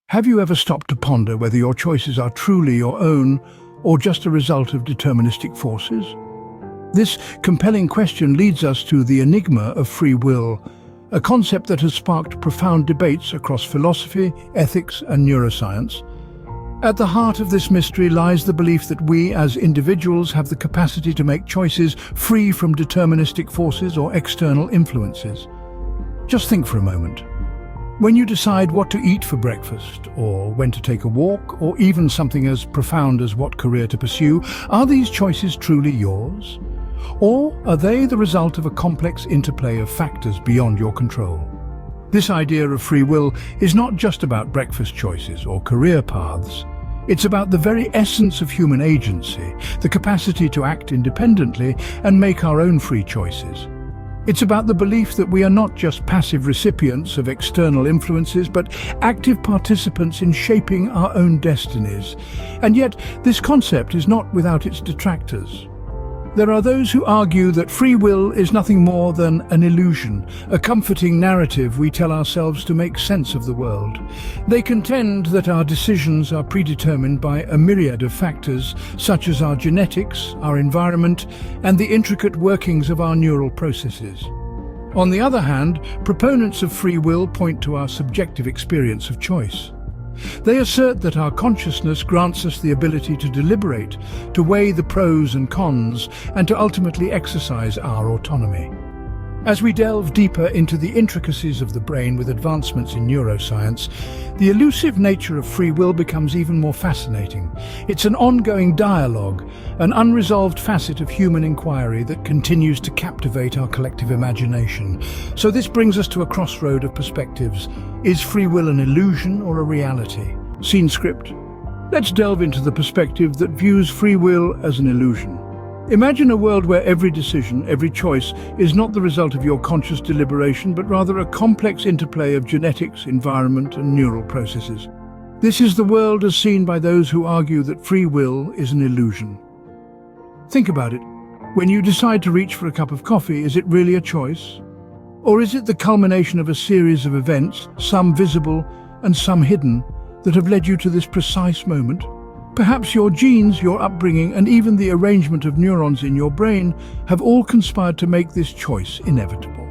Have you ever stopped to ponder whether your choices are truly your own or just a result of deterministic forces? This compelling question leads us to the enigma of free will, a concept that has sparked profound debates across philosophy, ethics, and neuroscience. At the heart of this mystery lies the belief that we as individuals have the capacity to make choices free from deterministic forces or external influences. Just think for a moment. When you decide what to eat for breakfast, or when to take a walk, or even something as profound as what career to pursue, are these choices truly yours? Or are they the result of a complex interplay of factors beyond your control? This idea of free will is not just about breakfast choices or career paths. It's about the very essence of human agency, the capacity to act independently and make our own free choices. It's about the belief that we are not just passive recipients of external influences, but active participants in shaping our own destinies. And yet, this concept is not without its detractors. There are those who argue that free will is nothing more than an illusion, a comforting narrative we tell ourselves to make sense of the world. They contend that our decisions are predetermined by a myriad of factors, such as our genetics, our environment, and the intricate workings of our neural processes. On the other hand, proponents of free will point to our subjective experience of choice. They assert that our consciousness grants us the ability to deliberate, to weigh the pros and cons, and to ultimately exercise our autonomy. As we delve deeper into the intricacies of the brain with advancements in neuroscience, the elusive nature of free will becomes even more fascinating. It's an ongoing dialogue, an unresolved facet of human inquiry that continues to captivate our collective imagination. So this brings us to a crossroad of perspectives. Is free will an illusion or a reality? Scene script. Let's delve into the perspective that views free will as an illusion. Imagine a world where every decision, every choice, is not the result of your conscious deliberation, but rather a complex interplay of genetics, environment, and neural processes. This is the world as seen by those who argue that free will is an illusion. Think about it. When you decide to reach for a cup of coffee, is it really a choice? Or is it the culmination of a series of events, some visible and some hidden, that have led you to this precise moment? Perhaps your genes, your upbringing, and even the arrangement of neurons in your brain have all conspired to make this choice inevitable.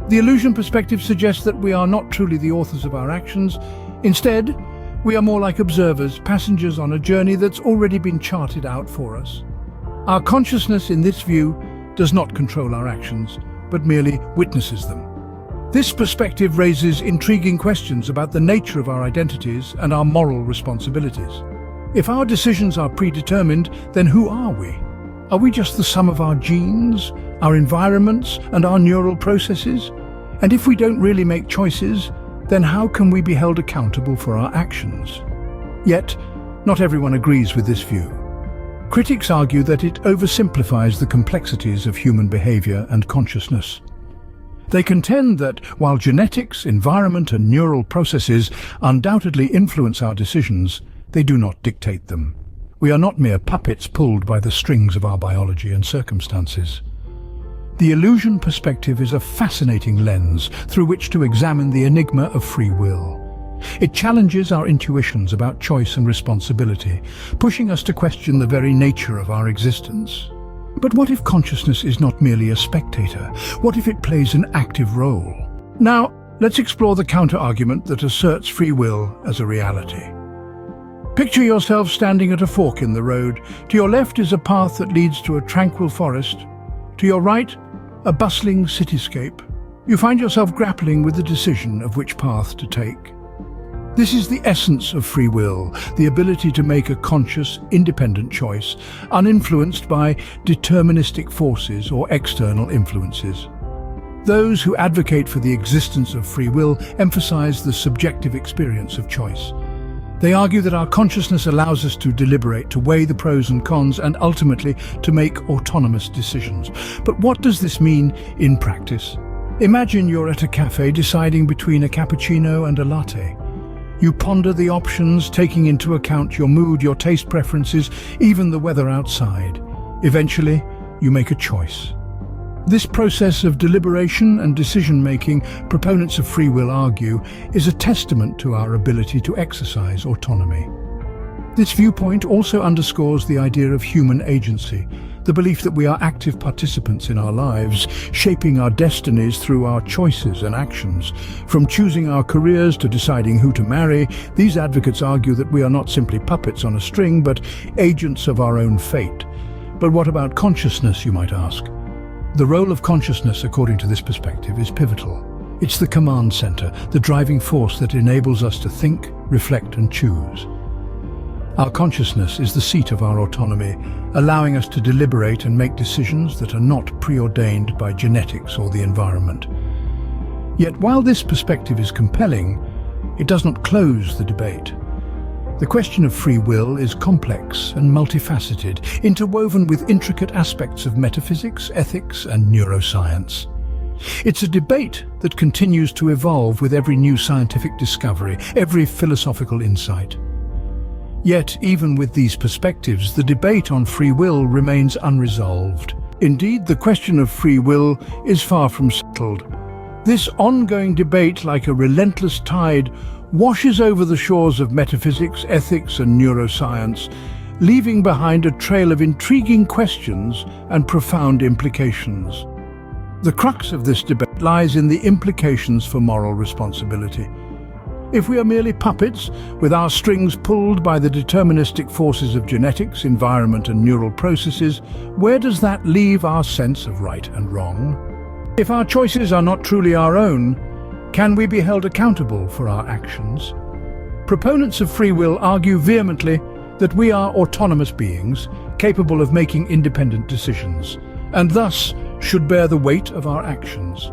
The illusion perspective suggests that we are not truly the authors of our actions. Instead, we are more like observers, passengers on a journey that's already been charted out for us. Our consciousness in this view does not control our actions, but merely witnesses them. This perspective raises intriguing questions about the nature of our identities and our moral responsibilities. If our decisions are predetermined, then who are we? Are we just the sum of our genes, our environments, and our neural processes? And if we don't really make choices, then how can we be held accountable for our actions? Yet, not everyone agrees with this view. Critics argue that it oversimplifies the complexities of human behavior and consciousness. They contend that while genetics, environment, and neural processes undoubtedly influence our decisions, they do not dictate them. We are not mere puppets pulled by the strings of our biology and circumstances. The illusion perspective is a fascinating lens through which to examine the enigma of free will. It challenges our intuitions about choice and responsibility, pushing us to question the very nature of our existence. But what if consciousness is not merely a spectator? What if it plays an active role? Now, let's explore the counter-argument that asserts free will as a reality. Picture yourself standing at a fork in the road. To your left is a path that leads to a tranquil forest. To your right, a bustling cityscape. You find yourself grappling with the decision of which path to take. This is the essence of free will, the ability to make a conscious, independent choice, uninfluenced by deterministic forces or external influences. Those who advocate for the existence of free will emphasize the subjective experience of choice. They argue that our consciousness allows us to deliberate, to weigh the pros and cons, and ultimately to make autonomous decisions. But what does this mean in practice? Imagine you're at a cafe deciding between a cappuccino and a latte. You ponder the options, taking into account your mood, your taste preferences, even the weather outside. Eventually, you make a choice. This process of deliberation and decision-making, proponents of free will argue, is a testament to our ability to exercise autonomy. This viewpoint also underscores the idea of human agency, the belief that we are active participants in our lives, shaping our destinies through our choices and actions. From choosing our careers to deciding who to marry, these advocates argue that we are not simply puppets on a string, but agents of our own fate. But what about consciousness, you might ask? The role of consciousness, according to this perspective, is pivotal. It's the command center, the driving force that enables us to think, reflect, and choose. Our consciousness is the seat of our autonomy, allowing us to deliberate and make decisions that are not preordained by genetics or the environment. Yet while this perspective is compelling, it does not close the debate. The question of free will is complex and multifaceted, interwoven with intricate aspects of metaphysics, ethics, and neuroscience. It's a debate that continues to evolve with every new scientific discovery, every philosophical insight. Yet, even with these perspectives, the debate on free will remains unresolved. Indeed, the question of free will is far from settled. This ongoing debate, like a relentless tide, washes over the shores of metaphysics, ethics, and neuroscience, leaving behind a trail of intriguing questions and profound implications. The crux of this debate lies in the implications for moral responsibility. If we are merely puppets, with our strings pulled by the deterministic forces of genetics, environment, and neural processes, where does that leave our sense of right and wrong? If our choices are not truly our own, can we be held accountable for our actions? Proponents of free will argue vehemently that we are autonomous beings, capable of making independent decisions, and thus should bear the weight of our actions.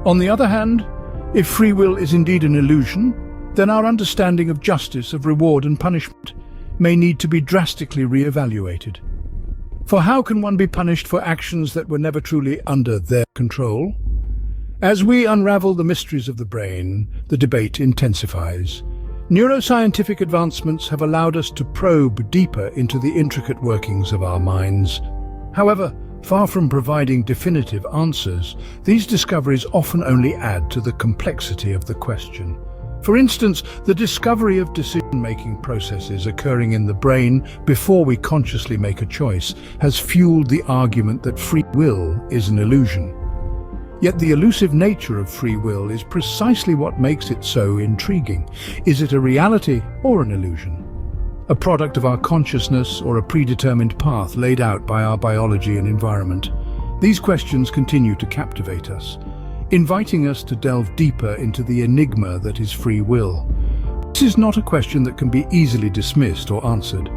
On the other hand, if free will is indeed an illusion, then our understanding of justice, of reward and punishment, may need to be drastically re-evaluated. For how can one be punished for actions that were never truly under their control? As we unravel the mysteries of the brain, the debate intensifies. Neuroscientific advancements have allowed us to probe deeper into the intricate workings of our minds. However, far from providing definitive answers, these discoveries often only add to the complexity of the question. For instance, the discovery of decision-making processes occurring in the brain before we consciously make a choice has fueled the argument that free will is an illusion. Yet the elusive nature of free will is precisely what makes it so intriguing. Is it a reality or an illusion? A product of our consciousness or a predetermined path laid out by our biology and environment? These questions continue to captivate us, inviting us to delve deeper into the enigma that is free will. This is not a question that can be easily dismissed or answered.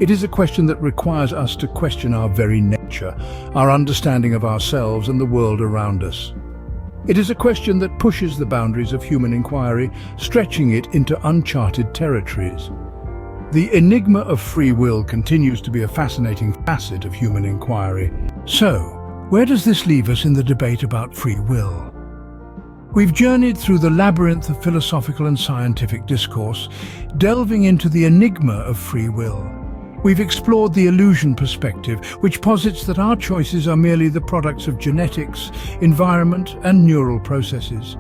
It is a question that requires us to question our very nature, our understanding of ourselves and the world around us. It is a question that pushes the boundaries of human inquiry, stretching it into uncharted territories. The enigma of free will continues to be a fascinating facet of human inquiry. So, where does this leave us in the debate about free will? We've journeyed through the labyrinth of philosophical and scientific discourse, delving into the enigma of free will. We've explored the illusion perspective, which posits that our choices are merely the products of genetics, environment, and neural processes.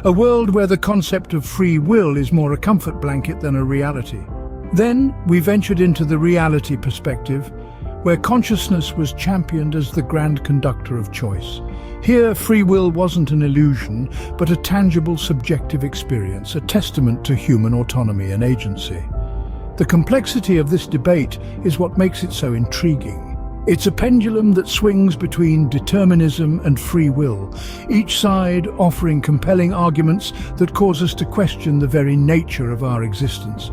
A world where the concept of free will is more a comfort blanket than a reality. Then we ventured into the reality perspective, where consciousness was championed as the grand conductor of choice. Here, free will wasn't an illusion, but a tangible subjective experience, a testament to human autonomy and agency. The complexity of this debate is what makes it so intriguing. It's a pendulum that swings between determinism and free will, each side offering compelling arguments that cause us to question the very nature of our existence.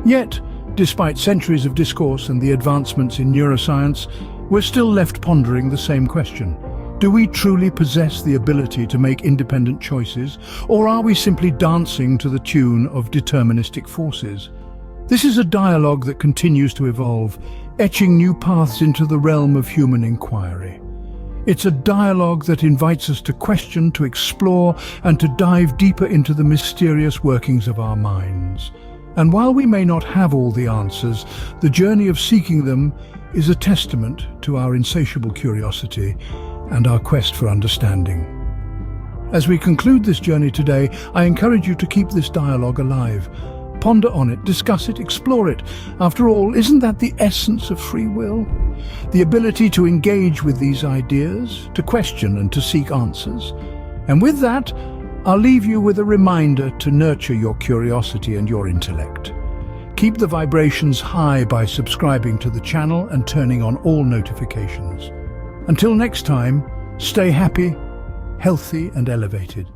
Yet, despite centuries of discourse and the advancements in neuroscience, we're still left pondering the same question. Do we truly possess the ability to make independent choices, or are we simply dancing to the tune of deterministic forces? This is a dialogue that continues to evolve, etching new paths into the realm of human inquiry. It's a dialogue that invites us to question, to explore, and to dive deeper into the mysterious workings of our minds. And while we may not have all the answers, the journey of seeking them is a testament to our insatiable curiosity and our quest for understanding. As we conclude this journey today, I encourage you to keep this dialogue alive. Ponder on it, discuss it, explore it. After all, isn't that the essence of free will? The ability to engage with these ideas, to question and to seek answers. And with that, I'll leave you with a reminder to nurture your curiosity and your intellect. Keep the vibrations high by subscribing to the channel and turning on all notifications. Until next time, stay happy, healthy and elevated.